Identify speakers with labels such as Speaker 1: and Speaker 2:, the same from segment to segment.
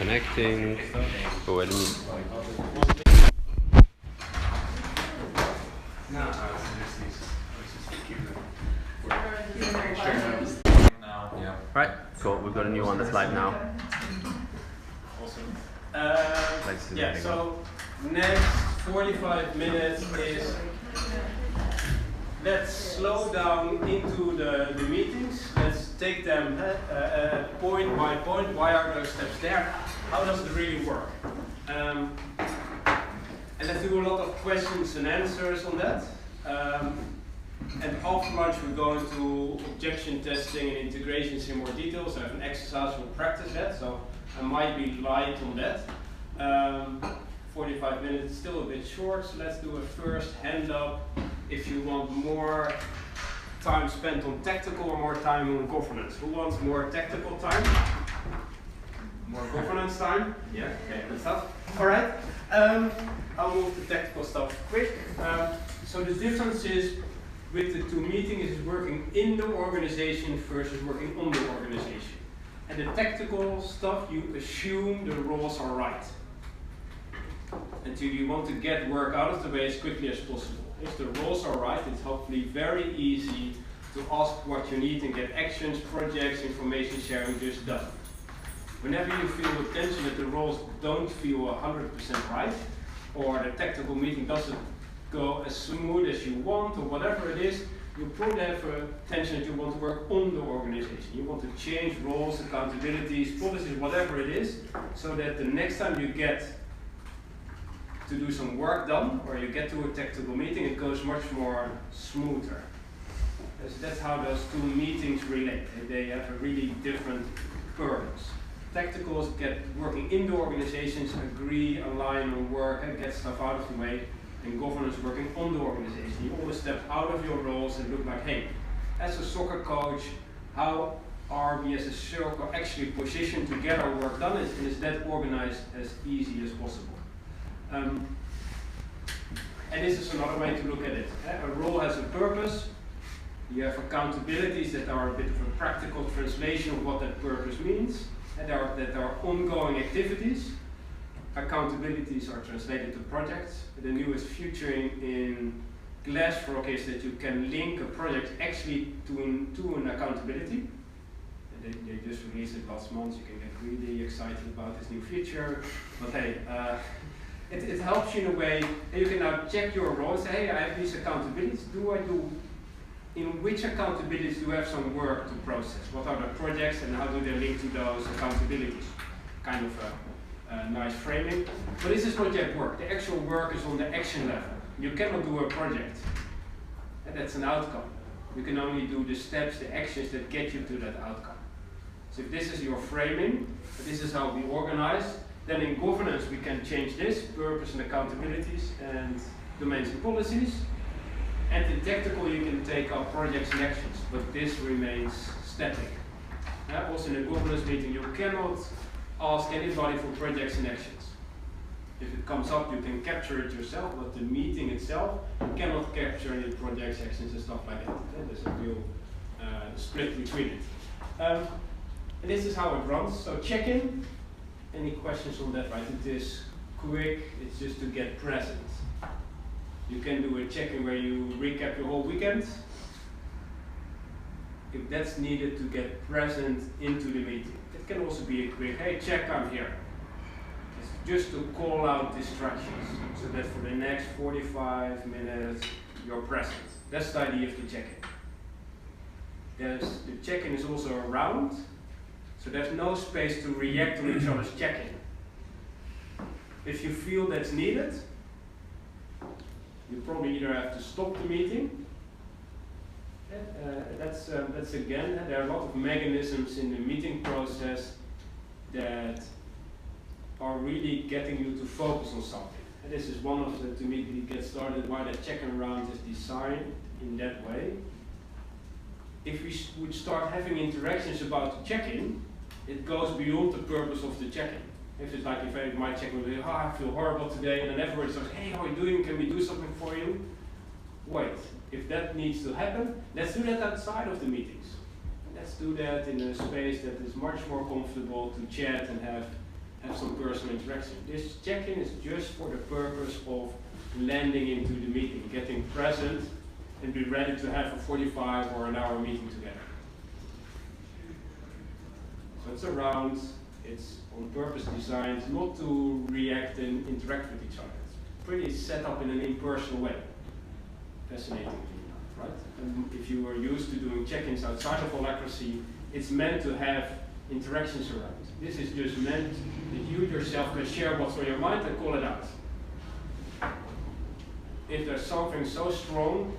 Speaker 1: connecting. Oh, wait a minute.
Speaker 2: Yeah.
Speaker 1: Right, cool. We've got a new one that's live now.
Speaker 2: Awesome.
Speaker 1: Yeah,
Speaker 2: so next 45 minutes is let's slow down into the meetings. Let's take them point by point. Why are those steps there? How does it really work? And let's do a lot of questions and answers on that. And after lunch we go into objection testing and integrations in more details. I have an exercise we'll practice that, so I might be light on that. 45 minutes, still a bit short, so let's do a first hand up if you want more time spent on tactical or more time on governance. Who wants more tactical time? More governance time? Yeah, okay, good stuff. Alright, I'll move to tactical stuff quick. So the difference is with the two meetings is working in the organization versus working on the organization. And the tactical stuff, you assume the roles are right. Until you want to get work out of the way as quickly as possible. If the roles are right, it's hopefully very easy to ask what you need and get actions, projects, information sharing just done. Whenever you feel the tension that the roles don't feel 100% right, or the tactical meeting doesn't go as smooth as you want, or whatever it is, you probably have a tension that you want to work on the organization. You want to change roles, accountabilities, policies, whatever it is, so that the next time you get to do some work done, or you get to a tactical meeting, it goes much more smoother. That's how those two meetings relate. They have a really different purpose. Tacticals get working in the organizations, agree, align on work, and get stuff out of the way. And governance working on the organization. You always step out of your roles and look like, hey, as a soccer coach, how are we as a circle actually positioned to get our work done, and is that organized as easy as possible? And this is another way to look at it. A role has a purpose. You have accountabilities that are a bit of a practical translation of what that purpose means, and that are ongoing activities. Accountabilities are translated to projects. The newest feature in Glassrock is that you can link a project actually to an accountability. And they just released it last month. You can get really excited about this new feature. But hey, it helps you in a way that you can now check your role and say, hey, I have these accountabilities. In which accountabilities do I have some work to process? What are the projects and how do they link to those accountabilities? Kind of nice framing. But this is not yet work. The actual work is on the action level. You cannot do a project. And that's an outcome. You can only do the steps, the actions that get you to that outcome. So if this is your framing, this is how we organize, then in governance we can change this, purpose and accountabilities and domains and policies. And in tactical you can take up projects and actions, but this remains static. Also in a governance meeting you cannot ask anybody for projects and actions. If it comes up, you can capture it yourself, but the meeting itself, you cannot capture any projects, actions, and stuff like that. There's a real split between it. And this is how it runs. So check-in. Any questions on that? Right? It is quick. It's just to get present. You can do a check-in where you recap your whole weekend. If that's needed to get present into the meeting. It can also be a quick, hey, check, I'm here. It's just to call out distractions, so that for the next 45 minutes, you're present. That's the idea of the check-in. The check-in is also around, so there's no space to react to each other's check-in. If you feel that's needed, you probably either have to stop the meeting. That's again, there are a lot of mechanisms in the meeting process that are really getting you to focus on something. And this is one of the, to immediately get started, why the check-in round is designed in that way. If we would start having interactions about the check-in, it goes beyond the purpose of the check-in. If it's like, if I might check in with you, I feel horrible today, and then everybody says, hey, how are you doing? Can we do something for you? Wait, if that needs to happen, let's do that outside of the meetings. Let's do that in a space that is much more comfortable to chat and have have some personal interaction. This check-in is just for the purpose of landing into the meeting, getting present and be ready to have a 45 or an hour meeting together. So it's around, it's on purpose designed not to react and interact with each other. It's pretty set up in an impersonal way. Fascinating, right? And if you are used to doing check-ins outside of Holacracy, it's meant to have interactions around. This is just meant that you yourself can share what's on your mind and call it out. If there's something so strong,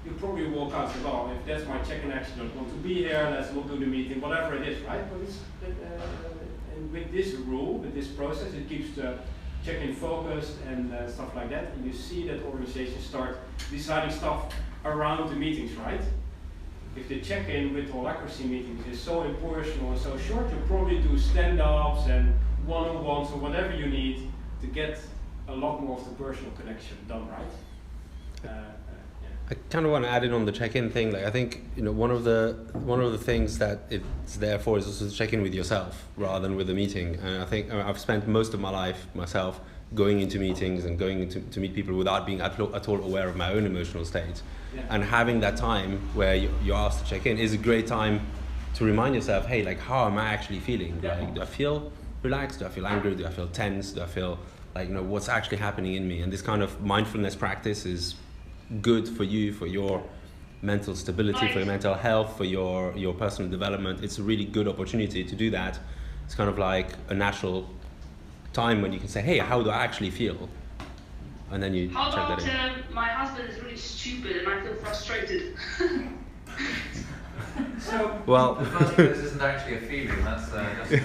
Speaker 2: you probably walk out and say, well, if that's my check-in action, I don't want to be here, let's not do the meeting, whatever it is, right? But and with this rule, with this process, it keeps the check-in focused and stuff like that. And you see that organizations start deciding stuff around the meetings, right? If the check-in with Holacracy meetings is so impersonal and so short, you probably do stand-ups and one-on-ones or whatever you need to get a lot more of the personal connection done, right? Yeah.
Speaker 1: I kind of want to add in on the check-in thing. Like, I think, you know, one of the things that it's there for is also to check in with yourself rather than with a meeting. And I think I've spent most of my life myself going into meetings and going to meet people without being at all aware of my own emotional state.
Speaker 2: Yeah.
Speaker 1: And having that time where you're asked to check in is a great time to remind yourself, hey, like, how am I actually feeling?
Speaker 2: Yeah.
Speaker 1: Like, do I feel relaxed? Do I feel angry? Do I feel tense? Do I feel like, you know, what's actually happening in me? And this kind of mindfulness practice is good for you, for your mental stability, for your mental health, for your personal development. It's a really good opportunity to do that. It's kind of like a natural time when you can say, hey, how do I actually feel? And then you
Speaker 3: how
Speaker 1: check
Speaker 3: about,
Speaker 1: that in.
Speaker 3: my husband is really stupid and I feel frustrated.
Speaker 2: So,
Speaker 1: well,
Speaker 4: the first thing, this isn't actually a feeling, that's just a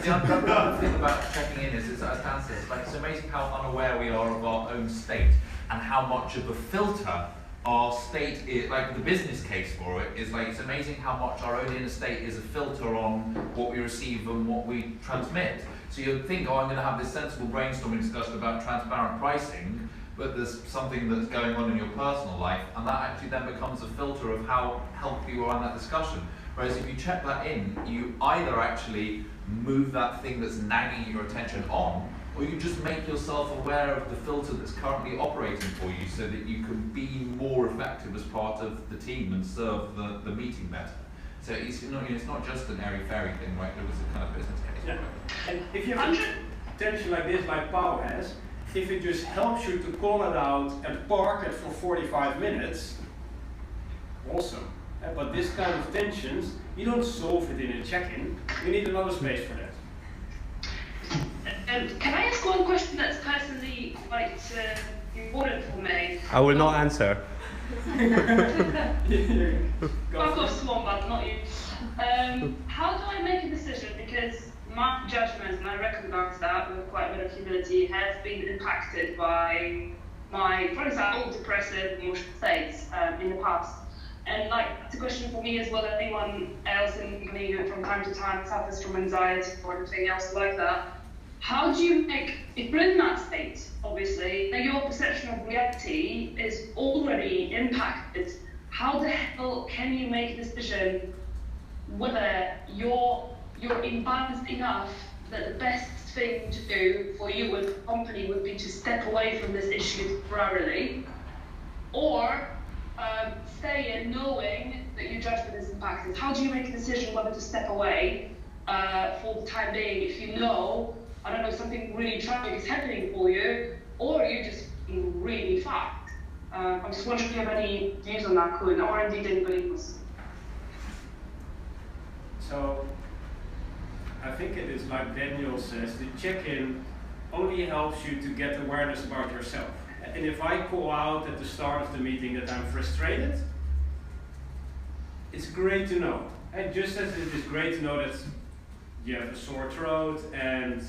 Speaker 4: the other thing about checking in is, as Dan says, like, it's amazing how unaware we are of our own state and how much of a filter our state is. Like, the business case for it is, like, it's amazing how much our own inner state is a filter on what we receive and what we transmit. So you'd think, oh, I'm going to have this sensible brainstorming discussion about transparent pricing, but there's something that's going on in your personal life, and that actually then becomes a filter of how healthy you are in that discussion. Whereas if you check that in, you either actually move that thing that's nagging your attention on, or you just make yourself aware of the filter that's currently operating for you so that you can be more effective as part of the team and serve the meeting better. So it's, you know, it's not just an airy-fairy thing, right? It was a kind of business case.
Speaker 2: yeah. And if you have tension like this, like Pau has, if it just helps you to call it out and park it for 45 minutes, awesome. But this kind of tensions, you don't solve it in a check-in. You need another space for that.
Speaker 3: Can I ask one question that's personally quite important for me?
Speaker 1: I will not answer.
Speaker 3: Fuck off, Swan, but not you. How do I make a decision? Because my judgment, and I recognize that with quite a bit of humility, has been impacted by my, for example, depressive emotional states in the past. And like, the question for me is whether anyone else in the company from time to time suffers from anxiety or anything else like that. How do you make, if you're in that state, obviously, and your perception of reality is already impacted, how the hell can you make a decision whether you're imbalanced enough that the best thing to do for you and the company would be to step away from this issue temporarily, or stay in knowing that your judgment is impacted? How do you make a decision whether to step away for the time being if you know, I don't know, something really tragic is happening for you, or you're just really fucked? I'm just wondering if you have any views on that, Koen, or indeed anybody else.
Speaker 2: So, I think it is like Daniel says, the check-in only helps you to get awareness about yourself. And if I call out at the start of the meeting that I'm frustrated, it's great to know. And just as it is great to know that you have a sore throat, and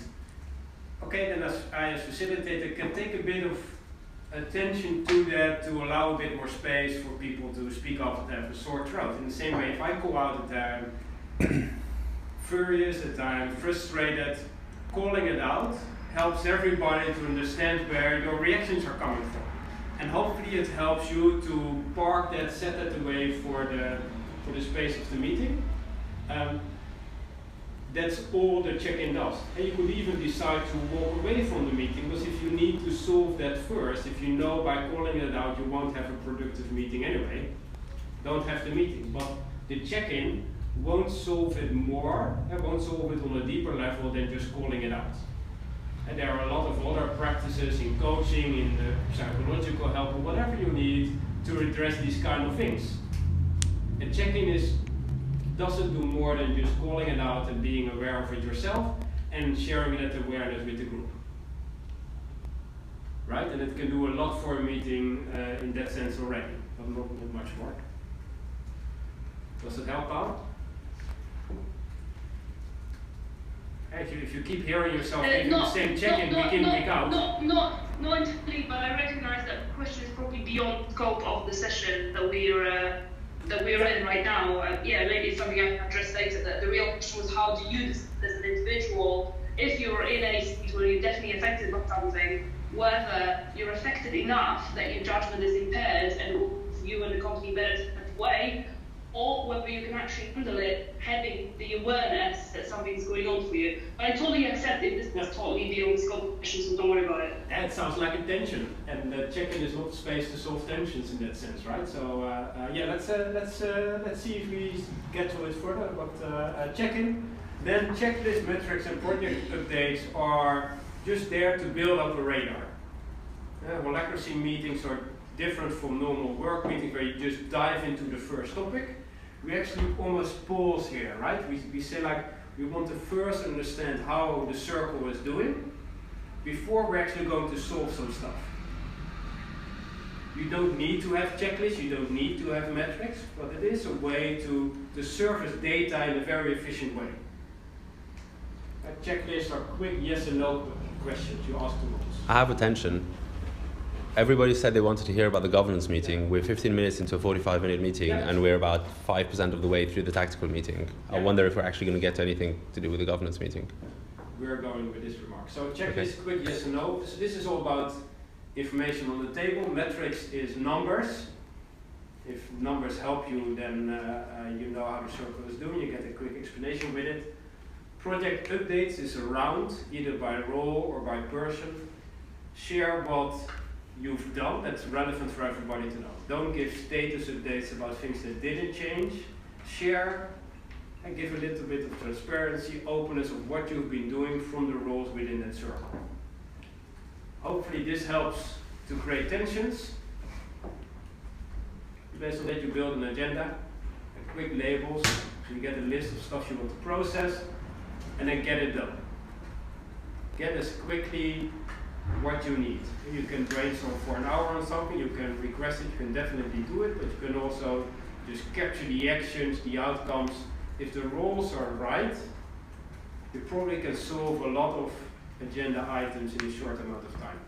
Speaker 2: okay, then as I as facilitator can take a bit of attention to that to allow a bit more space for people to speak up that have a sore throat. In the same way, if I call out that I'm furious, that I'm frustrated, calling it out helps everybody to understand where your reactions are coming from. And hopefully it helps you to park that, set that away for for the space of the meeting. That's all the check-in does. And you could even decide to walk away from the meeting, because if you need to solve that first, if you know by calling it out you won't have a productive meeting anyway, don't have the meeting. But the check-in won't solve it more, and won't solve it on a deeper level than just calling it out. And there are a lot of other practices in coaching, in psychological help, or whatever you need to address these kind of things. And check-in doesn't do more than just calling it out and being aware of it yourself and sharing that awareness with the group. Right? And it can do a lot for a meeting in that sense already, but not much more. Does it help out? If you keep hearing yourself giving the same check-in week in, week out.
Speaker 3: Not entirely, but I recognize that the question is probably beyond the scope of the session that we're in right now. Yeah, maybe it's something I can address later. The real question was, how do you, as an individual, if you're in a state where you're definitely affected by something, whether you're affected enough that your judgment is impaired and you and the company benefit way, or whether you can actually handle it having the awareness that something's going on for you. But I totally accept it. This is totally beyond the scope of the question, so don't worry about it.
Speaker 2: That sounds like a tension, and check-in is not the space to solve tensions in that sense, right? So yeah, let's see if we get to it further. But check-in, then checklist, metrics, and project updates are just there to build up a radar. Holacracy meetings are different from normal work meetings where you just dive into the first topic. We actually almost pause here, right? We say like, we want to first understand how the circle is doing before we're actually going to solve some stuff. You don't need to have checklists, you don't need to have metrics, but it is a way to surface data in a very efficient way. Checklists are quick yes and no questions you ask tools.
Speaker 1: I have a tension. Everybody said they wanted to hear about the governance meeting. We're 15 minutes into a 45-minute meeting, and we're about 5% of the way through the tactical meeting. I wonder if we're actually going to get to anything to do with the governance meeting.
Speaker 2: We're going with this remark. So checklist, quick yes and no. So this is all about information on the table. Metrics is numbers. If numbers help you, then you know how the circle is doing. You get a quick explanation with it. Project updates is around, either by role or by person. Share what you've done that's relevant for everybody to know. Don't give status updates about things that didn't change. Share and give a little bit of transparency, openness of what you've been doing from the roles within that circle. Hopefully this helps to create tensions. Based on that you build an agenda, and quick labels, so you get a list of stuff you want to process, and then get it done. Get as quickly what you need. You can brainstorm for an hour on something, you can request it, you can definitely do it, but you can also just capture the actions, the outcomes. If the roles are right, you probably can solve a lot of agenda items in a short amount of time.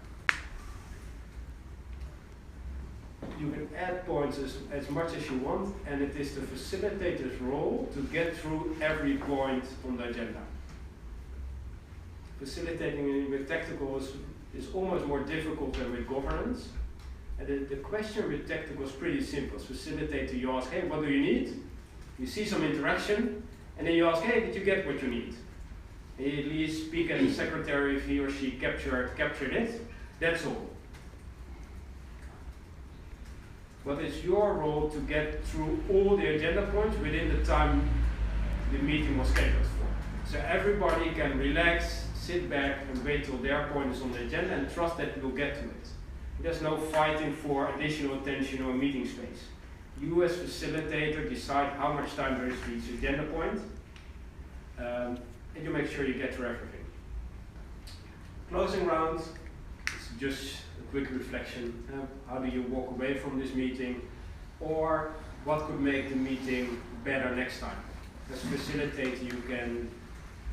Speaker 2: You can add points as much as you want, and it is the facilitator's role to get through every point on the agenda. Facilitating with tactical is almost more difficult than with governance. And the question with tactical is pretty simple. Facilitator, you ask, hey, what do you need? You see some interaction, and then you ask, hey, did you get what you need? And you at least speak as a secretary if he or she captured it. That's all. But it's your role to get through all the agenda points within the time the meeting was scheduled for. So everybody can relax, sit back and wait till their point is on the agenda and trust that you'll get to it. There's no fighting for additional attention or meeting space. You as facilitator decide how much time there is for each agenda point, and you make sure you get through everything. Closing round is just a quick reflection. How do you walk away from this meeting, or what could make the meeting better next time? As facilitator, you can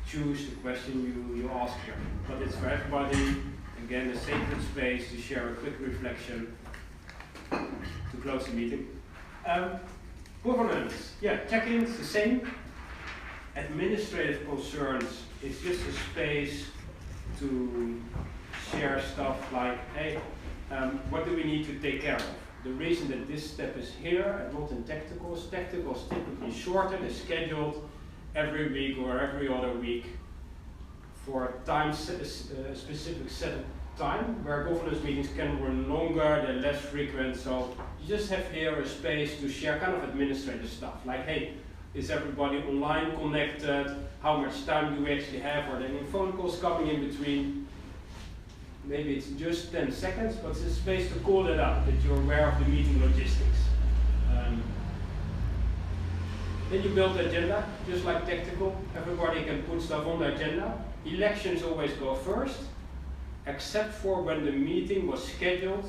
Speaker 2: choose the question you ask here, but it's for everybody. Again, a sacred space to share a quick reflection to close the meeting. Governance, yeah, check-ins the same. Administrative concerns is just a space to share stuff like, hey, what do we need to take care of? the reason that this step is here and not in tacticals typically shorter, they're scheduled every week or every other week for a specific set of time, where governance meetings can run longer, they're less frequent, so you just have here a space to share kind of administrative stuff, like, hey, is everybody online connected, how much time do we actually have, are there any phone calls coming in between? Maybe it's just 10 seconds, but it's a space to call that out, that you're aware of the meeting logistics. Then you build the agenda, just like tactical. Everybody can put stuff on the agenda. Elections always go first, except for when the meeting was scheduled,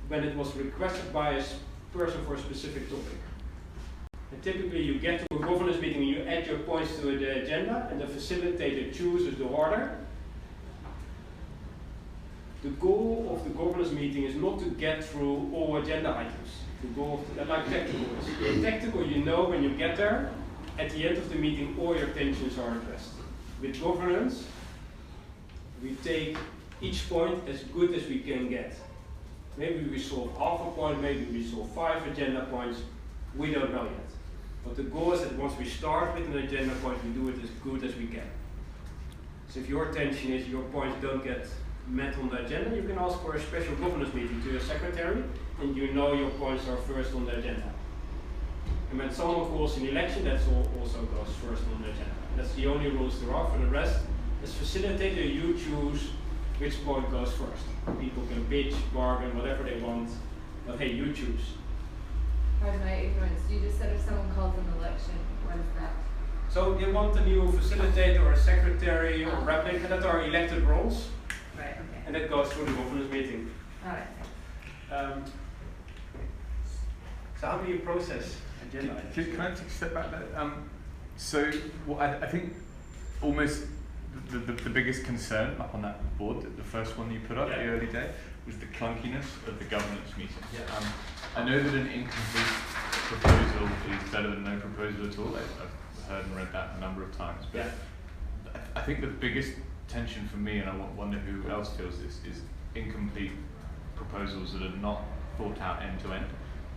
Speaker 2: when it was requested by a person for a specific topic. And typically you get to a governance meeting and you add your points to the agenda, and the facilitator chooses the order. The goal of the governance meeting is not to get through all agenda items. The goal of like tactical is. In tactical, you know when you get there, at the end of the meeting, all your tensions are addressed. With governance, we take each point as good as we can get. Maybe we solve half a point, maybe we solve 5 agenda points, we don't know yet. But the goal is that once we start with an agenda point, we do it as good as we can. So if your tension is your points don't get met on the agenda, you can ask for a special governance meeting to your secretary, and you know your points are first on the agenda. And when someone calls an election, that also goes first on the agenda. That's the only rules there are. For the rest, as facilitator, you choose which point goes first. People can pitch, bargain, whatever they want, but hey, you choose.
Speaker 5: Pardon my ignorance, you just said if someone calls an election, what is that?
Speaker 2: So they want a new facilitator or a secretary or replica, that are elected roles.
Speaker 5: Right, okay.
Speaker 2: And that goes through the governance meeting.
Speaker 5: Alright.
Speaker 2: So how do you process agenda items?
Speaker 6: Can I take a step back there? So I think almost the biggest concern up on that board, the first one you put up, the early day, was the clunkiness of the governance meeting.
Speaker 2: Yeah.
Speaker 6: I know that an incomplete proposal is better than no proposal at all. I've heard and read that a number of times. But yeah. I think the biggest tension for me, and I wonder who else feels this, is incomplete proposals that are not thought out end to end.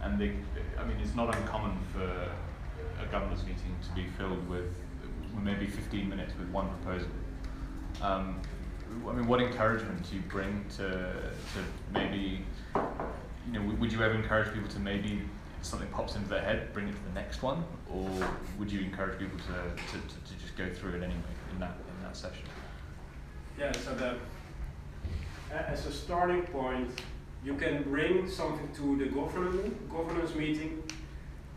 Speaker 6: And I mean, it's not uncommon for a governance meeting to be filled with maybe 15 minutes with one proposal. I mean, what encouragement do you bring to maybe, you know, would you ever encourage people to maybe, if something pops into their head, bring it to the next one, or would you encourage people to just go through it anyway in that session?
Speaker 2: Yeah, so as a starting point, you can bring something to the governance meeting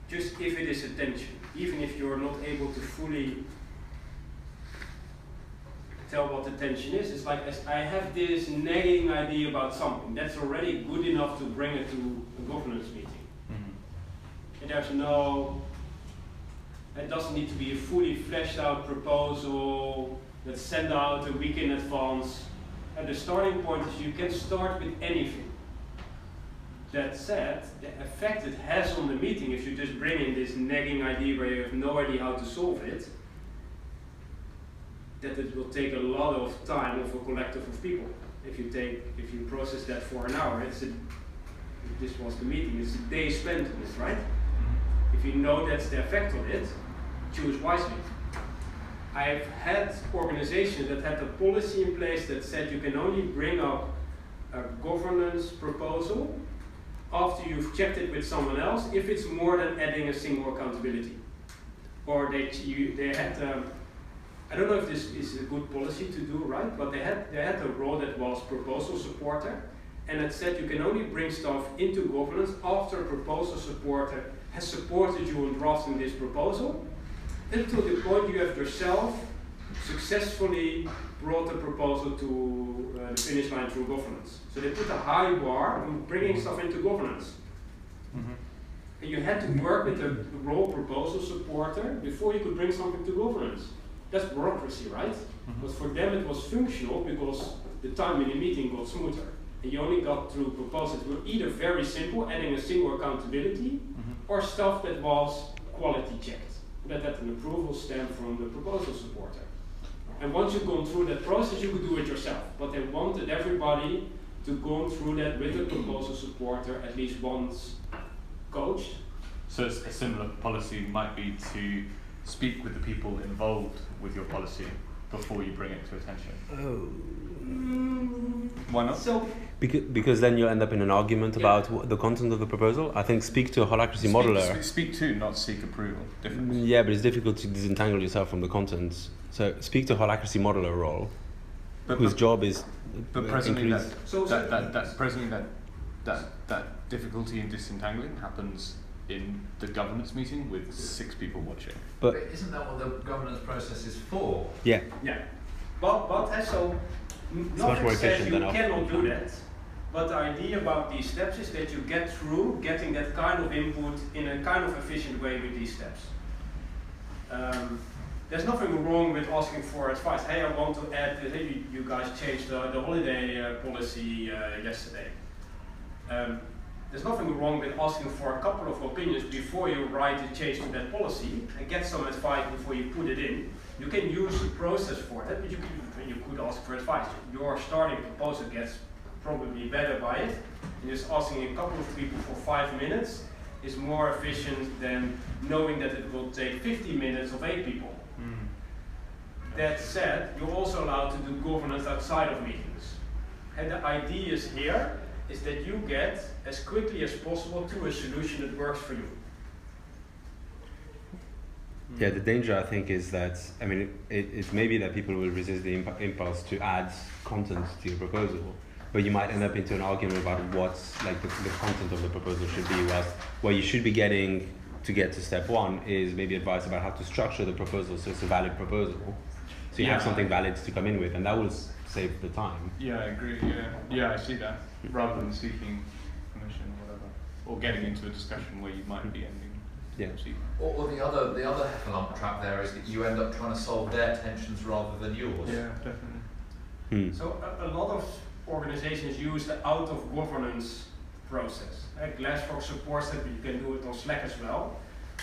Speaker 2: just if it is attention, even if you're not able to fully tell what the tension is. It's like, I have this nagging idea about something, that's already good enough to bring it to a governance meeting. Mm-hmm. And it doesn't need to be a fully fleshed out proposal that's sent out a week in advance. And the starting point is you can start with anything. That said, the effect it has on the meeting, if you just bring in this nagging idea where you have no idea how to solve it, that it will take a lot of time of a collective of people. If you process that for an hour, if this was the meeting, it's a day spent on it, right? If you know that's the effect of it, choose wisely. I've had organizations that had a policy in place that said you can only bring up a governance proposal after you've checked it with someone else if it's more than adding a single accountability. Or they had, I don't know if this is a good policy to do, right? But they had a role that was proposal supporter, and it said you can only bring stuff into governance after a proposal supporter has supported you in drafting this proposal, until the point you have yourself successfully brought the proposal to the finish line through governance. So they put a high bar on bringing stuff into governance. Mm-hmm. And you had to work with a role proposal supporter before you could bring something to governance. That's bureaucracy, right? Mm-hmm. But for them it was functional because the time in the meeting got smoother. And you only got through proposals that were either very simple, adding a single accountability, mm-hmm. or stuff that was quality checked, that had an approval stamp from the proposal supporter. And once you've gone through that process, you could do it yourself. But they wanted everybody to go through that with the proposal supporter at least once coached.
Speaker 6: So a similar policy might be to speak with the people involved with your policy before you bring it to attention. Why not?
Speaker 2: So
Speaker 1: Because then you'll end up in an argument about the content of the proposal. I think speak to a Holacracy modeler.
Speaker 6: Speak to, not seek approval. Difference.
Speaker 1: Yeah, but it's difficult to disentangle yourself from the content. So speak to a Holacracy modeler role, whose job is.
Speaker 6: But presently,
Speaker 1: increase.
Speaker 6: that difficulty in disentangling happens in the governance meeting with 6 people watching.
Speaker 1: But
Speaker 4: isn't that what the governance process is for?
Speaker 1: yeah.
Speaker 2: yeah, but so
Speaker 1: much
Speaker 2: nothing
Speaker 1: more
Speaker 2: says
Speaker 1: efficient
Speaker 2: you
Speaker 1: than
Speaker 2: cannot do that. But the idea about these steps is that you get through getting that kind of input in a kind of efficient way with these steps. There's nothing wrong with asking for advice. Hey, I want to add, hey, you guys changed the holiday policy yesterday. There's nothing wrong with asking for a couple of opinions before you write a change to that policy and get some advice before you put it in. You can use the process for that, but you could ask for advice. Your starting proposal gets probably better by it, and just asking a couple of people for 5 minutes is more efficient than knowing that it will take 50 minutes of 8 people. That said, you're also allowed to do governance outside of meetings. And the idea is here is that you get as quickly as possible to a solution that works for you.
Speaker 1: Yeah, the danger I think is that, I mean, it may be that people will resist the impulse to add content to your proposal, but you might end up into an argument about what like the content of the proposal should be, whilst what you should be getting to get to step 1 is maybe advice about how to structure the proposal so it's a valid proposal. So you have something valid to come in with, and that will save the time.
Speaker 6: Yeah, I agree. Yeah, I see that. Rather than seeking permission or whatever, or getting into a discussion where you might be ending.
Speaker 1: Yeah.
Speaker 4: Or the other heffalump trap there is that you end up trying to solve their tensions rather than yours.
Speaker 6: Yeah, definitely.
Speaker 2: So a lot of organizations use the out of governance process. Glassrock supports that, but you can do it on Slack as well,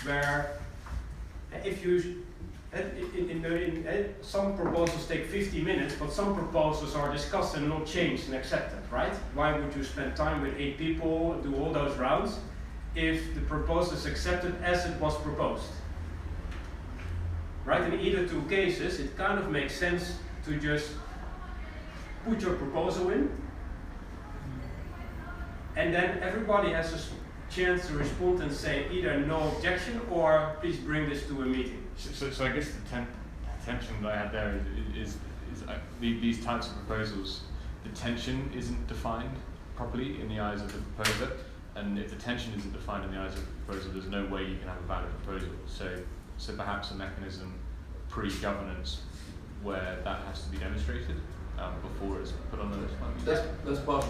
Speaker 2: where if you some proposals take 50 minutes, but some proposals are discussed and not changed and accepted, right? Why would you spend time with 8 people, do all those rounds, if the proposal is accepted as it was proposed? Right? In either 2 cases, it kind of makes sense to just put your proposal in, and then everybody has a chance to respond and say either no objection or please bring this to a meeting.
Speaker 6: So I guess the tension that I had there is these types of proposals, the tension isn't defined properly in the eyes of the proposer, and if the tension isn't defined in the eyes of the proposer, there's no way you can have a valid proposal. So perhaps a mechanism pre-governance where that has to be demonstrated before it's put on the list.
Speaker 4: That's part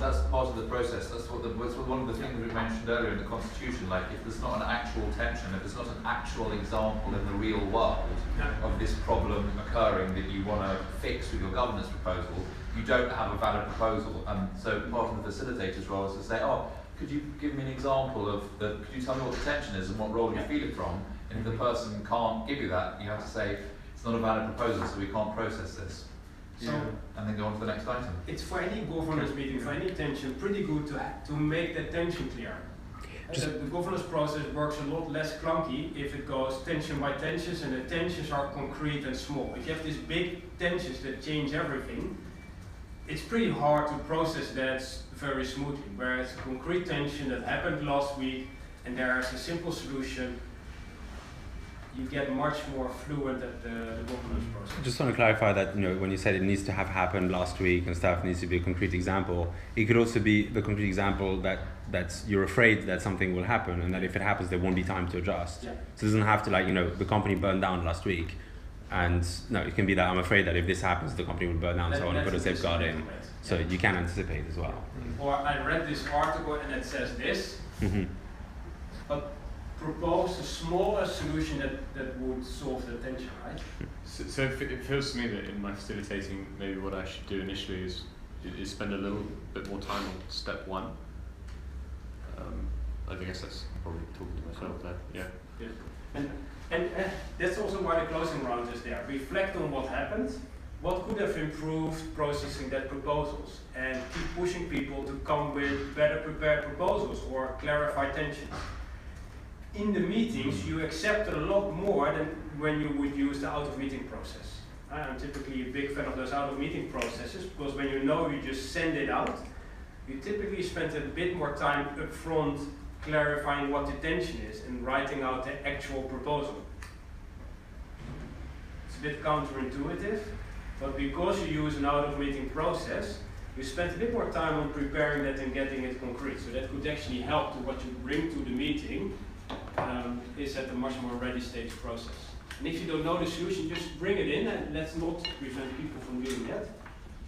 Speaker 4: of the process. That's one of the things we mentioned earlier in the Constitution. Like, if there's not an actual tension, if there's not an actual example in the real world of this problem occurring that you want to fix with your governance proposal, you don't have a valid proposal. And so part of the facilitator's role is to say, oh, could you give me an example of could you tell me what the tension is and what role you feel it from? And if the person can't give you that, you have to say, it's not a valid proposal, so we can't process this.
Speaker 2: So,
Speaker 4: and then go on to the next item.
Speaker 2: It's for any governance meeting, for any tension, pretty good to make that tension clear. The governance process works a lot less clunky if it goes tension by tensions, and the tensions are concrete and small. If you have these big tensions that change everything, it's pretty hard to process that very smoothly. Whereas a concrete tension that happened last week and there's a simple solution, you get much more fluent at the governance process.
Speaker 1: Just want to clarify that, when you said it needs to have happened last week and stuff, needs to be a concrete example, it could also be the concrete example that you're afraid that something will happen and that if it happens there won't be time to adjust.
Speaker 2: Yeah.
Speaker 1: So it doesn't have to the company burned down last week, and no, it can be that I'm afraid that if this happens the company will burn down, so I want to put a safeguard in. So you can anticipate as well.
Speaker 2: Or I read this article and it says this, but propose a smaller solution that would solve the tension, right?
Speaker 6: So it feels to me that in my facilitating, maybe what I should do initially is spend a little bit more time on step 1. I guess that's probably talking to myself there. Yeah.
Speaker 2: And that's also why the closing round is there. Reflect on what happened, what could have improved processing that proposals, and keep pushing people to come with better prepared proposals or clarify tensions. In the meetings, you accept a lot more than when you would use the out-of-meeting process. I'm typically a big fan of those out-of-meeting processes, because when you know you just send it out, you typically spend a bit more time up front clarifying what the tension is and writing out the actual proposal. It's a bit counterintuitive, but because you use an out-of-meeting process, you spend a bit more time on preparing that and getting it concrete. So that could actually help to what you bring to the meeting is at a much more ready stage process. And if you don't know the solution, just bring it in, and let's not prevent people from doing that.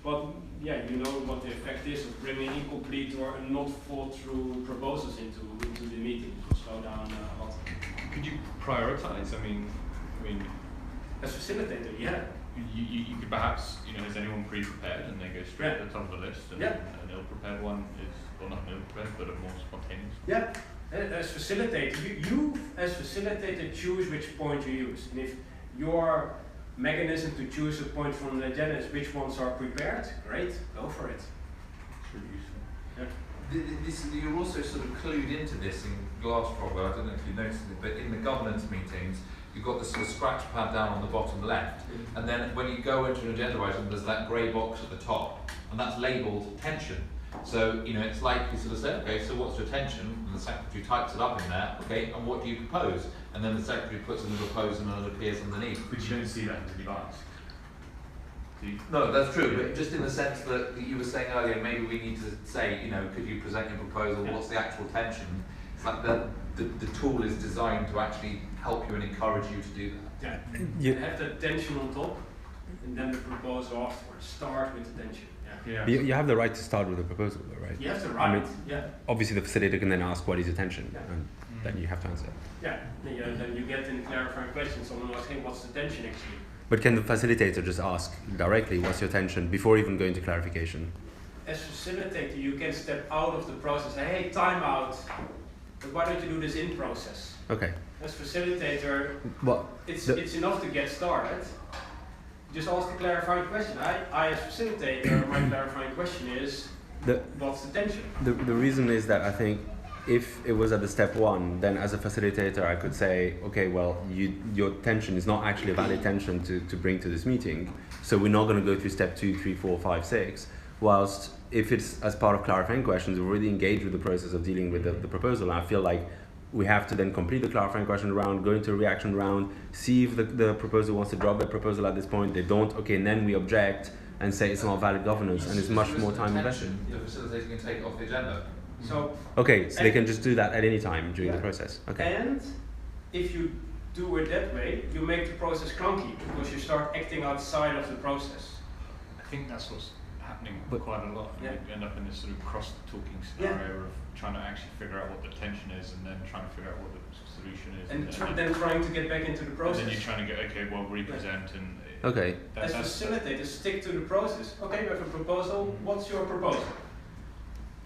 Speaker 2: But yeah, you know what the effect is of bringing incomplete or not thought through proposals into the meeting to slow down a lot.
Speaker 6: Could you prioritize? I mean,
Speaker 2: as facilitator, yeah.
Speaker 6: You could perhaps, is anyone pre-prepared and they go straight to the top of the list, and an ill-prepared one is, well, not an ill-prepared, but a more spontaneous.
Speaker 2: Yeah, as facilitator, you as facilitator choose which point you use, and if your mechanism to choose a point from the agenda is which ones are prepared, great, go for it.
Speaker 4: Yeah. You're also sort of clued into this in Glassfrog. I don't know if you noticed it, but in the governance meetings, you've got this sort of scratch pad down on the bottom left, and then when you go into an agenda item, there's that grey box at the top, and that's labelled tension. So, it's like you sort of say, okay, so what's your tension? And the secretary types it up in there, okay, and what do you propose? And then the secretary puts in the propose and then it appears underneath.
Speaker 6: But you don't see that until you ask.
Speaker 4: No, that's true, but just in the sense that you were saying earlier, maybe we need to say, could you present your proposal, what's the actual tension? It's like the tool is designed to actually help you and encourage you to do that.
Speaker 2: Yeah, you have the tension on top, and then the proposal afterwards. Start with the tension.
Speaker 6: Yeah.
Speaker 1: You have the right to start with a proposal, though, right?
Speaker 2: You have the right,
Speaker 1: Obviously, the facilitator can then ask what is your tension, and then you have to answer.
Speaker 2: Yeah, then you get in clarifying questions. Someone asks, hey, what's the tension actually?
Speaker 1: But can the facilitator just ask directly, what's your tension, before even going to clarification?
Speaker 2: As facilitator, you can step out of the process. Say, hey, time out. But why don't you do this in process?
Speaker 1: Okay.
Speaker 2: As facilitator,
Speaker 1: well,
Speaker 2: it's enough to get started. Just ask a clarifying question. I as facilitator, my clarifying question is, what's the tension?
Speaker 1: The reason is that I think if it was at the step one, then as a facilitator I could say, okay, well, your tension is not actually a valid tension to bring to this meeting, so we're not going to go through step 2, 3, 4, 5, 6. Whilst if it's as part of clarifying questions, we're already engaged with the process of dealing with the proposal, and I feel like we have to then complete the clarifying question round, go into a reaction round, see if the proposer wants to drop their proposal at this point. They don't, okay, and then we object and say it's not valid governance, and it's much more time invested.
Speaker 4: The facilitator can take it off the agenda.
Speaker 2: So
Speaker 1: okay, so they can just do that at any time during the process. Okay.
Speaker 2: And if you do it that way, you make the process clunky because you start acting outside of the process.
Speaker 6: I think that's what's happening quite a lot. You end up in this sort of cross-talking scenario of trying to actually figure out what the tension is, and then trying to figure out what the solution is,
Speaker 2: and then trying to get back into the process.
Speaker 6: And then you're trying to go, okay, well, represent and.
Speaker 1: Okay.
Speaker 2: As facilitators, stick to the process. Okay, we have a proposal. What's your proposal?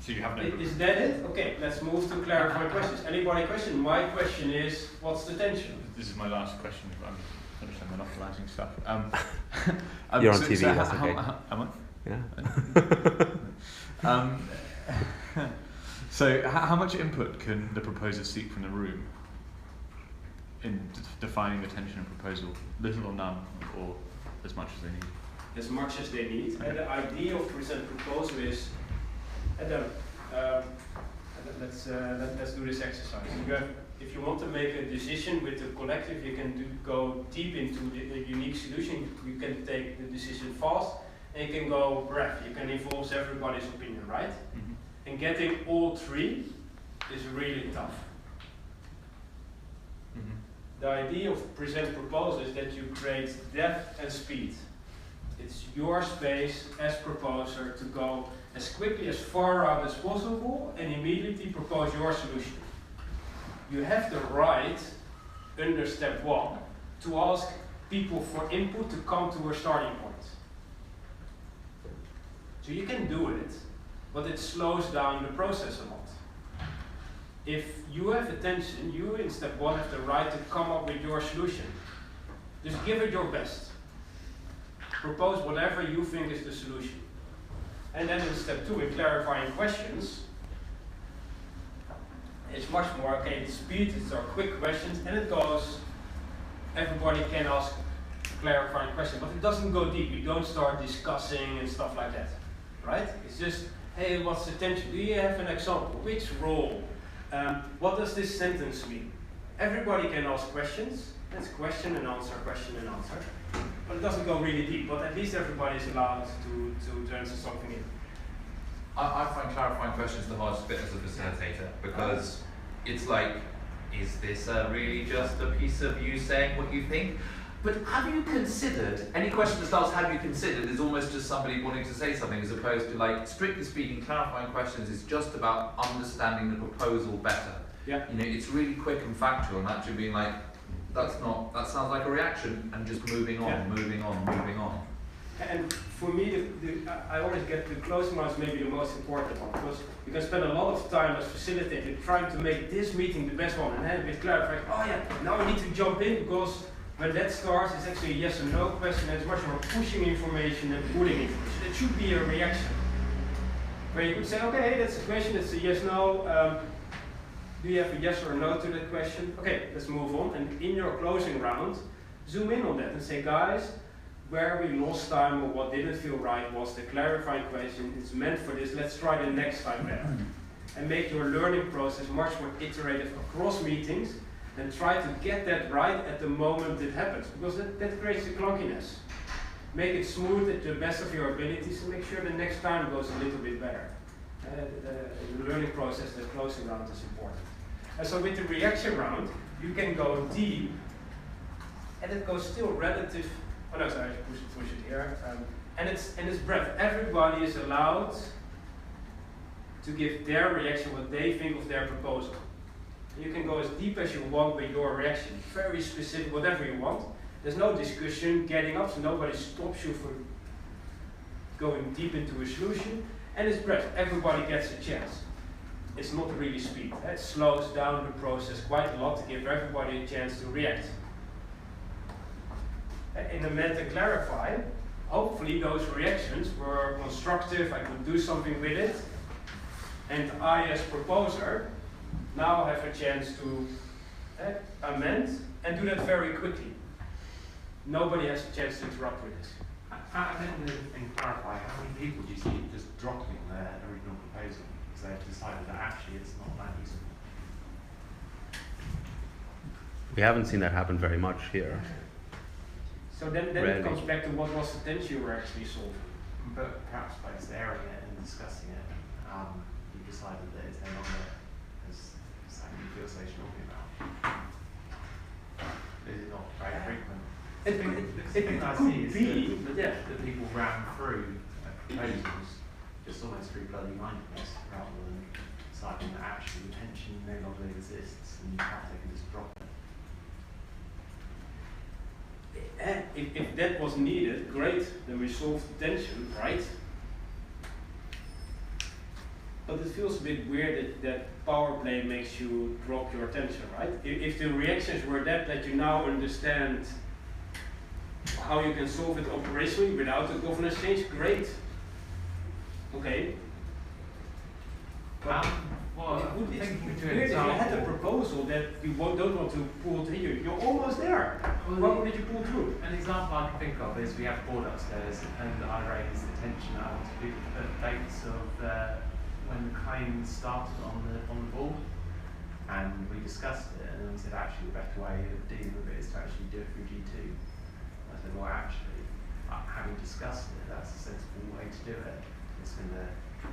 Speaker 6: So you have no.
Speaker 2: Is that it? Okay, let's move to clarifying questions. Anybody question? My question is, what's the tension?
Speaker 6: This is my last question. I'm finished monopolizing stuff.
Speaker 1: You're on TV. That's okay.
Speaker 6: Am I?
Speaker 1: Yeah.
Speaker 6: So how much input can the proposer seek from the room in defining the tension of proposal? Little or none, or as much as they need?
Speaker 2: As much as they need.
Speaker 6: Okay.
Speaker 2: And the idea of present proposal is, let's do this exercise. If you want to make a decision with the collective, you can go deep into the unique solution. You can take the decision fast, and you can go breadth. You can involve everybody's opinion, right?
Speaker 6: Mm-hmm.
Speaker 2: And getting all three is really tough.
Speaker 6: Mm-hmm.
Speaker 2: The idea of present proposal is that you create depth and speed. It's your space as proposer to go as quickly, as far out as possible, and immediately propose your solution. You have the right, under step 1, to ask people for input to come to a starting point. So you can do it, but it slows down the process a lot. If you have attention, you in step 1 have the right to come up with your solution. Just give it your best. propose whatever you think is the solution. And then in step 2, in clarifying questions, it's much more, okay, the speed, it's our quick questions, and it goes, everybody can ask clarifying questions, but it doesn't go deep. You don't start discussing and stuff like that, right? It's just, hey, what's the tension? Do you have an example? Which role? What does this sentence mean? Everybody can ask questions. That's question and answer, but it doesn't go really deep, but at least everybody is allowed to answer something in.
Speaker 4: I find clarifying questions the hardest bit as a facilitator, because it's like, is this really just a piece of you saying what you think? But have you considered, any question that starts have you considered is almost just somebody wanting to say something, as opposed to, like, strictly speaking, clarifying questions is just about understanding the proposal better.
Speaker 2: Yeah.
Speaker 4: You know, it's really quick and factual, and actually being like, that sounds like a reaction, and just moving on, moving on.
Speaker 2: And for me, I always get the closing rounds maybe the most important one, because you can spend a lot of time as facilitator trying to make this meeting the best one, and then with clarifying, oh yeah, now we need to jump in, because when that starts, it's actually a yes or no question, and it's much more pushing information than pulling information. It should be a reaction, where you could say, okay, that's a question, it's a yes, no. Do you have a yes or a no to that question? Okay, let's move on. And in your closing round, zoom in on that and say, guys, where we lost time or what didn't feel right was the clarifying question. It's meant for this. Let's try the next time better. And make your learning process much more iterative across meetings, and try to get that right at the moment it happens, because that creates the clunkiness. Make it smooth at the best of your abilities, and make sure the next time goes a little bit better. The learning process, the closing round is important. And so with the reaction round, you can go deep, and it goes still relative. Oh no, sorry, push it here. And it's breadth. Everybody is allowed to give their reaction, what they think of their proposal. And you can go as deep as you want with your reaction, very specific, whatever you want. There's no discussion getting up, so nobody stops you from going deep into a solution. And it's breadth. Everybody gets a chance. It's not really speed. It slows down the process quite a lot to give everybody a chance to react. In the Amend and Clarify, hopefully those reactions were constructive, I could do something with it, and I, as proposer, now have a chance to amend and do that very quickly. Nobody has a chance to interrupt with this.
Speaker 7: Amend and Clarify, how many people do you see just dropping their original proposal because they've decided that actually it's not that useful?
Speaker 1: We haven't seen that happen very much here.
Speaker 2: So then it comes back to what was the tension you were actually solving.
Speaker 7: But perhaps by just airing it and discussing it, you decided that it's no longer as something you feel so strongly about. Is it not very frequent?
Speaker 2: It could be, but yeah.
Speaker 7: That people ran through proposals just almost through bloody mindedness rather than deciding that actually the tension no longer exists and perhaps they can just drop it.
Speaker 2: If that was needed, great, then we solved the tension, right? But it feels a bit weird that power play makes you drop your tension, right? If the reactions were that you now understand how you can solve it operationally without a governance change, great. Okay. But
Speaker 7: well,
Speaker 2: it would be
Speaker 7: thinking
Speaker 2: weird if you had a proposal that you don't want to pull through. You're almost there. What did you pull through?
Speaker 7: An example I can think of is we have a board upstairs, and I raised the tension that I want to do dates of when the claim started on the board, and we discussed it, and then we said actually the better way of dealing with it is to actually do it through G2. I said, well, actually, having discussed it, that's a sensible way to do it. It's going to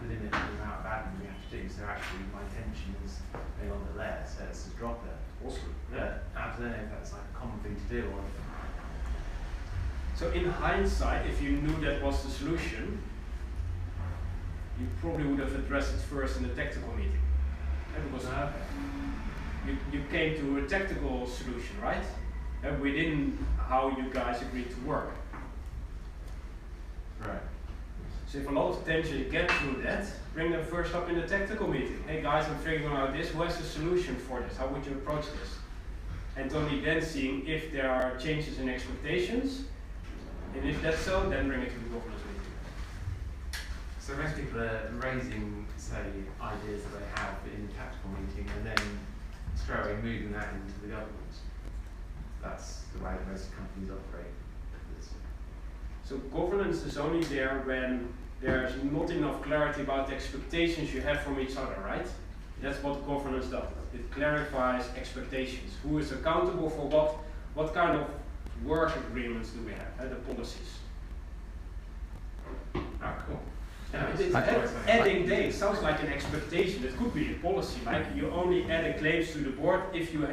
Speaker 7: limit the amount of admin we have to do. So actually, my intention is no longer there, so let's just drop it.
Speaker 2: Awesome.
Speaker 7: But I don't know if that's like a common thing to do. Or
Speaker 2: so in hindsight, if you knew that was the solution, you probably would have addressed it first in the tactical meeting. Because you came to a tactical solution, right? And within how you guys agreed to work.
Speaker 7: right.
Speaker 2: So if a lot of tension you get through that, bring them first up in the tactical meeting. Hey guys, I'm figuring out this. What's the solution for this? How would you approach this? And only then seeing if there are changes in expectations And if that's so, then bring it to the governance meeting.
Speaker 7: So most people are raising, say, ideas that they have in the tactical meeting and then straight away moving that into the governance. That's the way that most companies operate.
Speaker 2: So governance is only there when there's not enough clarity about the expectations you have from each other, right? That's what governance does. It clarifies expectations. Who is accountable for what kind of work agreements do we have, the policies.
Speaker 7: Ah, cool.
Speaker 2: Adding dates sounds like an expectation. It could be a policy, like you only add claims to the board if you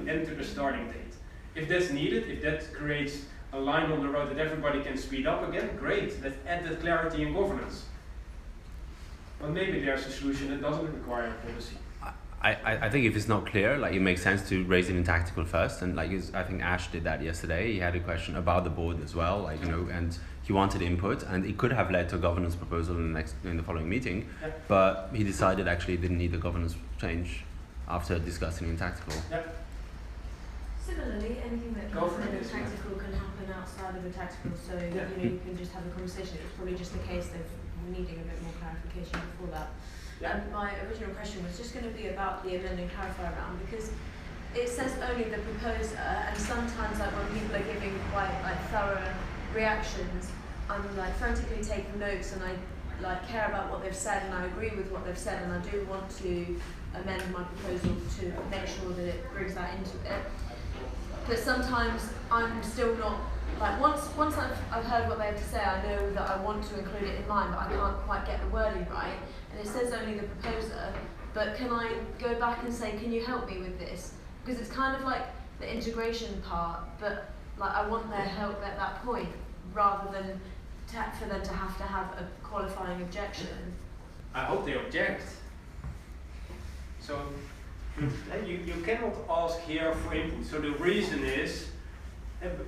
Speaker 2: enter the starting date. If that's needed, if that creates a line on the road that everybody can speed up again, great. Let's add that clarity in governance. But maybe there's a solution that doesn't require a policy.
Speaker 1: I think if it's not clear, like it makes sense to raise it in tactical first, and like I think Ash did that yesterday. He had a question about the board as well, like and he wanted input, and it could have led to a governance proposal in the following meeting, but he decided actually he didn't need a governance change after discussing in tactical.
Speaker 5: Similarly, anything that can happen in a tactical can happen outside of a tactical, so you can just have a conversation. It's probably just a case of needing a bit more clarification before that. My original question was just going to be about the amend and clarify round, because it says only the proposer, and sometimes like when people are giving quite like thorough reactions, I'm like frantically taking notes, and I like care about what they've said, and I agree with what they've said, and I do want to amend my proposal to make sure that it brings that into it. But sometimes I'm still not, like once I've heard what they have to say, I know that I want to include it in mine, but I can't quite get the wording right. And it says only the proposer, but can I go back and say, can you help me with this? Because it's kind of like the integration part, but like I want their help at that point, rather than for them to have a qualifying objection.
Speaker 2: I hope they object. So you cannot ask here for input. So the reason is,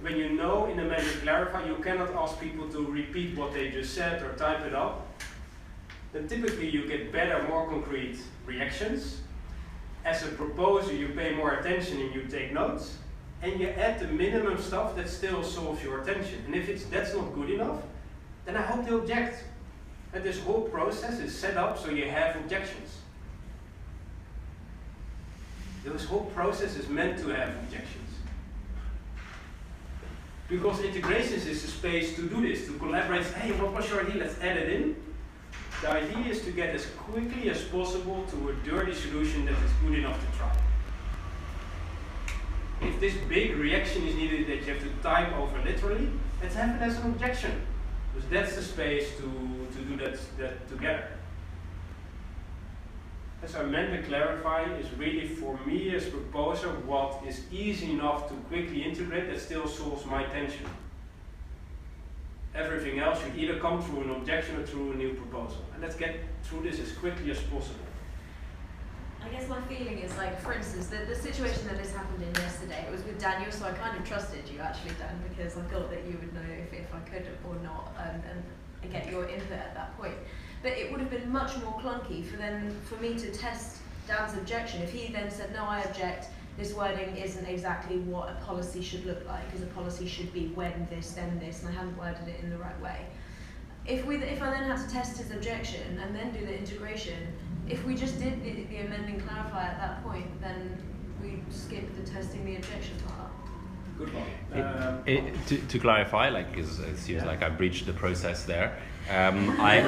Speaker 2: when you know in amend and clarify, you cannot ask people to repeat what they just said or type it up. Then typically you get better, more concrete reactions. As a proposer, you pay more attention and you take notes, and you add the minimum stuff that still solves your attention. And if that's not good enough, then I hope they object. And this whole process is set up so you have objections. This whole process is meant to have objections. Because integrations is a space to do this, to collaborate. Hey, what was your idea? Let's add it in. The idea is to get as quickly as possible to a dirty solution that is good enough to try. If this big reaction is needed that you have to type over literally, let's have it as an objection. Because that's the space to do that together. As I meant to clarify, is really for me as proposer what is easy enough to quickly integrate that still solves my tension. Everything else should either come through an objection or through a new proposal. And let's get through this as quickly as possible.
Speaker 5: I guess my feeling is like, for instance, the situation that this happened in yesterday, it was with Daniel, so I kind of trusted you actually, Dan, because I thought that you would know if I could or not, and get your input at that point. But it would have been much more clunky for me to test Dan's objection. If he then said, no, I object, this wording isn't exactly what a policy should look like, because a policy should be when this, then this, and I haven't worded it in the right way. If I then had to test his objection and then do the integration, if we just did the amend and clarify at that point, then we skip the testing the objection part.
Speaker 2: Good one.
Speaker 1: To clarify, like, because it seems like I breached the process there. I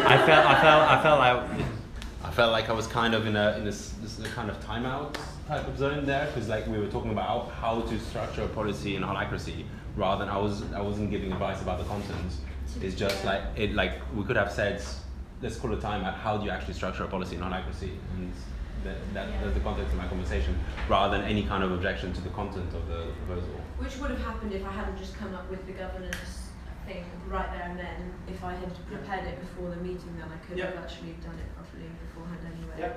Speaker 1: felt like I was kind of in this kind of timeout type of zone there, because like we were talking about how to structure a policy in Holacracy, rather than I wasn't giving advice about the content. It's just like we could have said, let's call a time at how do you actually structure a policy in Holacracy, and that's the context of my conversation, rather than any kind of objection to the content of the proposal.
Speaker 5: Which would have happened if I hadn't just come up with the governance thing right there and then. If I had prepared it before the meeting, then I could have actually done it properly beforehand anyway.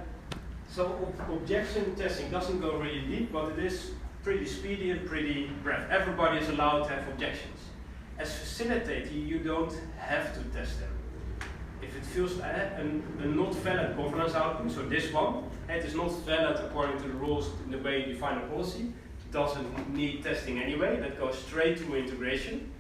Speaker 2: So objection testing doesn't go really deep, but it is pretty speedy and pretty brief. Everybody is allowed to have objections. As facilitator, you don't have to test them. If it feels a not valid governance outcome, so this one, it is not valid according to the rules in the way you define a policy, it doesn't need testing anyway, that goes straight to integration.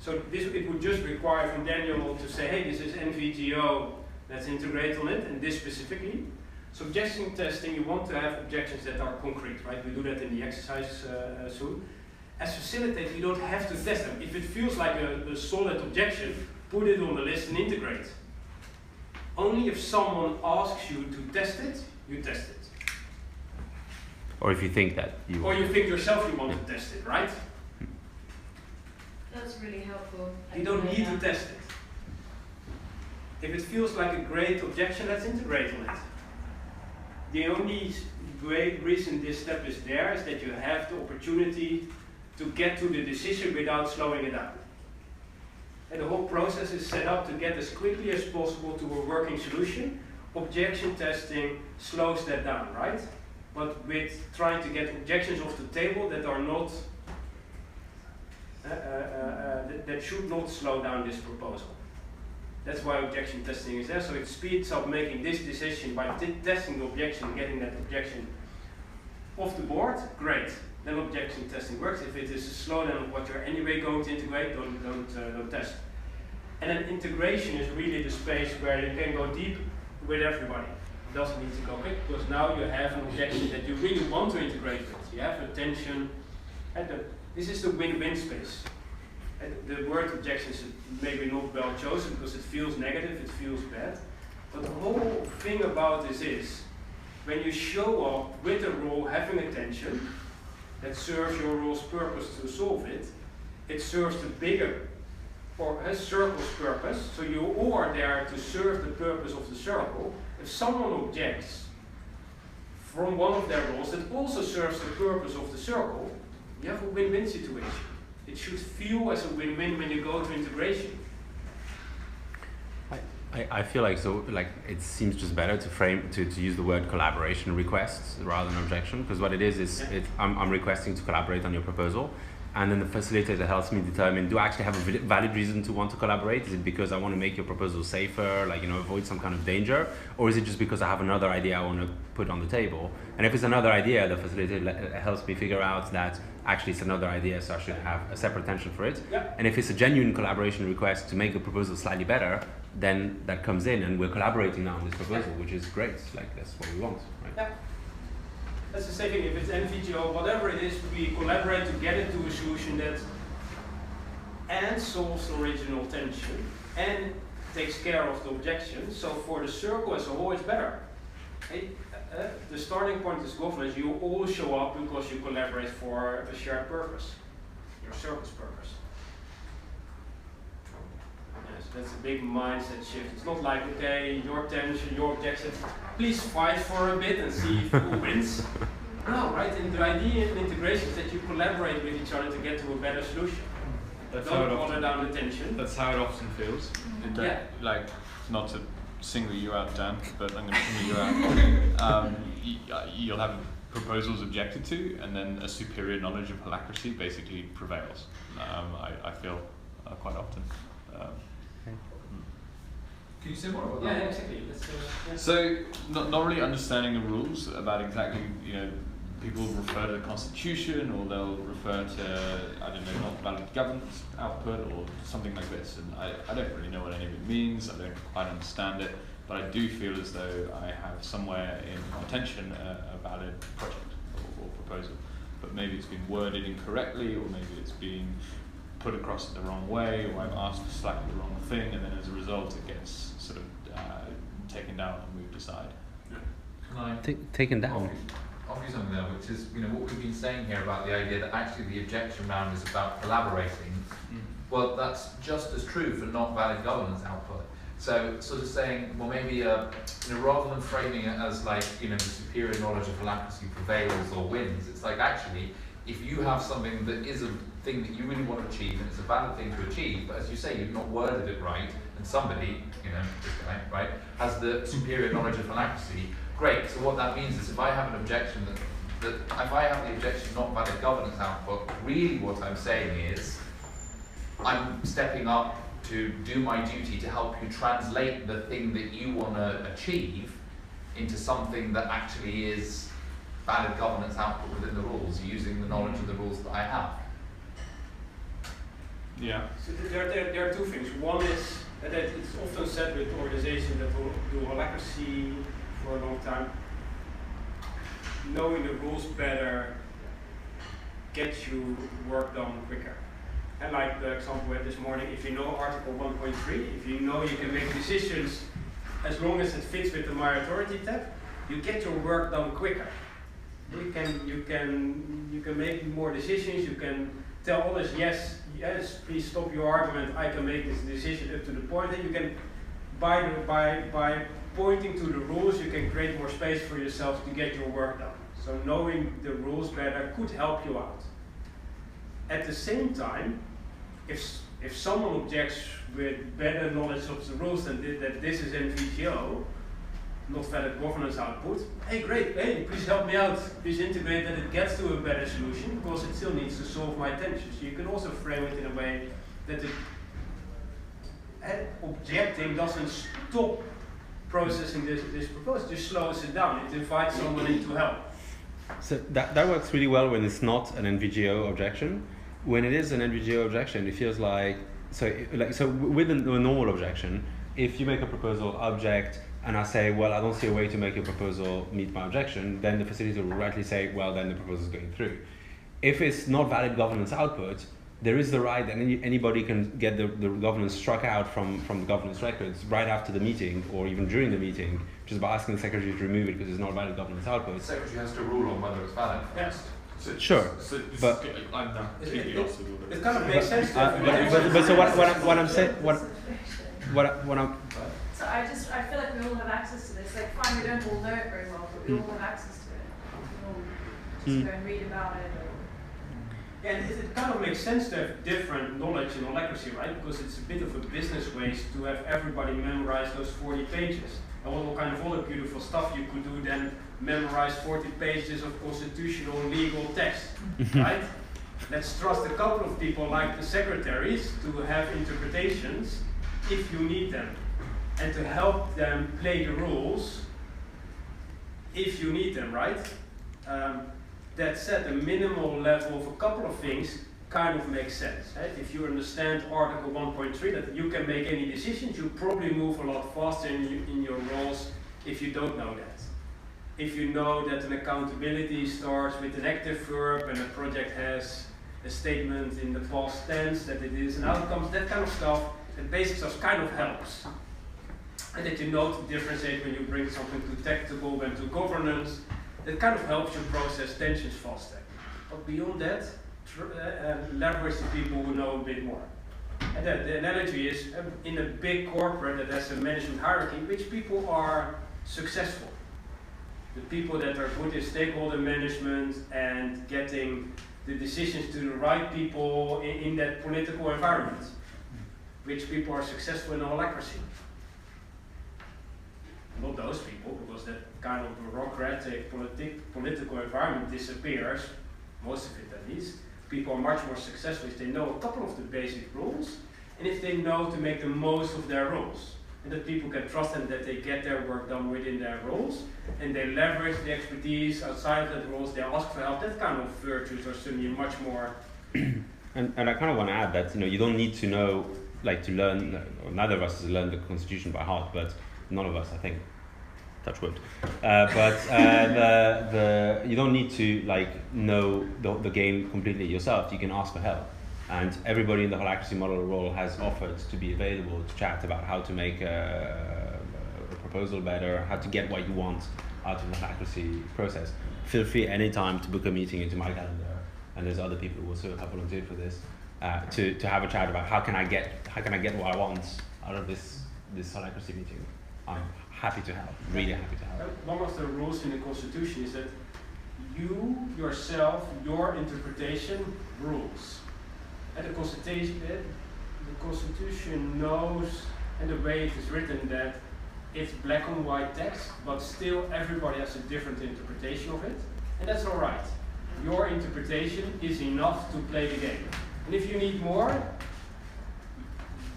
Speaker 2: So it would just require from Daniel to say, hey, this is NVGO, let's integrate on it, and this specifically. So objection testing, you want to have objections that are concrete, right? We do that in the exercise soon. As facilitator, you don't have to test them. If it feels like a solid objection, put it on the list and integrate. Only if someone asks you to test it, you test it.
Speaker 1: Or if you think that you...
Speaker 2: Or you think yourself you want to test it, right?
Speaker 5: That's really helpful.
Speaker 2: You don't need to test it. If it feels like a great objection, let's integrate on it. The only great reason this step is there is that you have the opportunity to get to the decision without slowing it down. And the whole process is set up to get as quickly as possible to a working solution. Objection testing slows that down, right? But with trying to get objections off the table that are not, that should not slow down this proposal. That's why objection testing is there, so it speeds up making this decision by testing the objection and getting that objection off the board. Great, then objection testing works. If it is a slowdown of what you're anyway going to integrate, don't test. And then integration is really the space where you can go deep with everybody. It doesn't need to go quick, because now you have an objection that you really want to integrate with. You have attention, and this is the win-win space. And the word objection is maybe not well chosen because it feels negative, it feels bad. But the whole thing about this is, when you show up with a role having attention that serves your role's purpose to solve it, it serves the bigger or a circle's purpose. So you all are there to serve the purpose of the circle. If someone objects from one of their roles that also serves the purpose of the circle, you have a win-win situation. It should feel as a win-win when you go to integration.
Speaker 1: I feel like it seems just better to use the word collaboration requests rather than objection, because what it is I'm requesting to collaborate on your proposal, and then the facilitator helps me determine, do I actually have a valid reason to want to collaborate? Is it because I want to make your proposal safer, avoid some kind of danger, or is it just because I have another idea I want to put on the table? And if it's another idea, the facilitator helps me figure out that actually it's another idea, so I should have a separate attention for it.
Speaker 2: Yeah.
Speaker 1: And if it's a genuine collaboration request to make the proposal slightly better, then that comes in and we're collaborating now on this proposal, which is great. That's what we want, right?
Speaker 2: Yeah. That's the same thing. If it's NVGO, whatever it is, we collaborate to get it to a solution that and solves the original tension and takes care of the objection. So for the circle as a whole, it's better. The starting point is governance. You all show up because you collaborate for a shared purpose, your circle's purpose. Yes, that's a big mindset shift. It's not like, okay, your tension, your objection, please fight for a bit and see who wins. No, right? And the idea in integration is that you collaborate with each other to get to a better solution. Don't water down the tension.
Speaker 6: That's how it often feels. Not to single you out, Dan, but I'm going to single you out. You'll have proposals objected to, and then a superior knowledge of Holacracy basically prevails. I feel quite often.
Speaker 4: Can you say more about that?
Speaker 2: Yeah, exactly.
Speaker 6: So, not really understanding the rules about exactly, people refer to the Constitution, or they'll refer to, I don't know, not valid governance output, or something like this. And I don't really know what any of it means. I don't quite understand it, but I do feel as though I have somewhere in my attention a valid project or proposal. But maybe it's been worded incorrectly, or maybe it's been put across the wrong way, or I've asked for slightly the wrong thing, and then as a result it gets sort of taken down and moved aside.
Speaker 4: Can I
Speaker 1: taken down?
Speaker 4: offer you something there, which is, what we've been saying here about the idea that actually the objection round is about collaborating. Well, that's just as true for not valid governance output. So sort of saying, well, maybe rather than framing it as like, the superior knowledge of Holacracy prevails or wins, it's like actually, if you have something that is a thing that you really want to achieve and it's a valid thing to achieve, but as you say, you've not worded it right, and somebody, this guy, right, has the superior knowledge of Holacracy, great. So what that means is if I have an objection that if I have the objection not valid governance output, really what I'm saying is I'm stepping up to do my duty to help you translate the thing that you want to achieve into something that actually is valid governance output within the rules, using the knowledge of the rules that I have.
Speaker 6: Yeah.
Speaker 2: So there are two things. One is that it's often said with organizations that will do Holacracy for a long time, knowing the rules better gets you work done quicker. And like the example we had this morning, if you know Article 1.3, if you know you can make decisions as long as it fits with the My Authority tab, you get your work done quicker. You can make more decisions. You can tell others, yes, please stop your argument. I can make this decision up to the point. And you can, by pointing to the rules, you can create more space for yourself to get your work done. So knowing the rules better could help you out. At the same time, if someone objects with better knowledge of the rules than that this is NVGO, not valid governance output, hey great, hey please help me out, please integrate that it gets to a better solution, because it still needs to solve my tensions. So you can also frame it in a way that the objecting doesn't stop processing this proposal, just slows it down, it invites someone in to help.
Speaker 1: So that works really well when it's not an NVGO objection. When it is an NVGO objection, it feels like so with a normal objection, if you make a proposal object and I say, well, I don't see a way to make your proposal meet my objection, then the facilitator will rightly say, well, then the proposal is going through. If it's not valid governance output, there is the right that anybody can get the governance struck out from the governance records right after the meeting or even during the meeting, just by asking the secretary to remove it because it's not valid governance output.
Speaker 4: The secretary has to rule on whether it's valid.
Speaker 2: Yes.
Speaker 1: Sure, but
Speaker 6: I'm not completely off the rule.
Speaker 2: It kind of makes sense.
Speaker 1: But so what I'm saying, what I'm.
Speaker 5: So I feel like we all have access to this. Like, fine, we don't all know it very well, but we all have access to it. We all just go and read about it.
Speaker 2: Yeah, and it kind of makes sense to have different knowledge in Holacracy, right? Because it's a bit of a business waste to have everybody memorize those 40 pages. And all kind of other beautiful stuff you could do then memorize 40 pages of constitutional legal text, right? Let's trust a couple of people like the secretaries to have interpretations if you need them, and to help them play the rules if you need them, right? That said, the minimal level of a couple of things kind of makes sense. Right? If you understand Article 1.3, that you can make any decisions, you probably move a lot faster in your roles if you don't know that. If you know that an accountability starts with an active verb and a project has a statement in the past tense, that it is an outcome, that kind of stuff, that basic stuff kind of helps. And that you know to differentiate when you bring something to tactical and to governance, that kind of helps you process tensions faster. But beyond that, leverage the people who know a bit more. And the analogy is, in a big corporate that has a management hierarchy, which people are successful? The people that are good in stakeholder management and getting the decisions to the right people in that political environment. Which people are successful in Holacracy? Not those people, because that kind of bureaucratic political environment disappears, most of it at least. People are much more successful if they know a couple of the basic rules, and if they know to make the most of their rules. And that people can trust them, that they get their work done within their rules, and they leverage the expertise outside of the rules, they ask for help. That kind of virtues are certainly much more.
Speaker 1: And I kind of want to add that you don't need to know, to learn, or neither of us has learned the Constitution by heart, but none of us, I think. Touch wood. You don't need to know the game completely yourself. You can ask for help. And everybody in the Holacracy model role has offered to be available to chat about how to make a proposal better, how to get what you want out of the Holacracy process. Feel free anytime to book a meeting into my calendar, and there's other people who also have volunteered for this, to have a chat about how can I get what I want out of this Holacracy meeting. I'm happy to help, really happy to help.
Speaker 2: One of the rules in the Constitution is that you yourself, your interpretation rules. And the Constitution knows, and the way it is written, that it's black and white text, but still everybody has a different interpretation of it, and that's all right. Your interpretation is enough to play the game. And if you need more,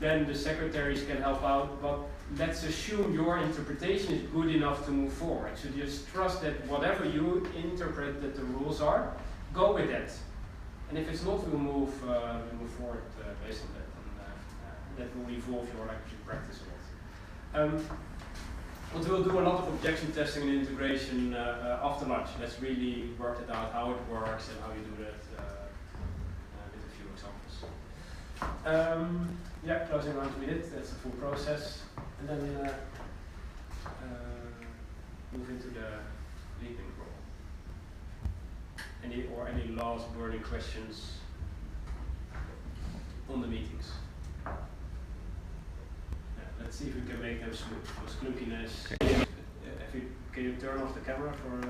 Speaker 2: then the secretaries can help out, but let's assume your interpretation is good enough to move forward. So just trust that whatever you interpret that the rules are, go with that. And if it's not, we'll move forward based on that, and that will evolve your language practice a lot. But we'll do a lot of objection testing and integration after lunch. Let's really work it out, how it works and how you do that with a few examples. Yeah, closing round we did, that's the full process. And then move into the leading role. Any last burning questions on the meetings? Let's see if we can make them smooth. So clunkiness. Can you turn off the camera for?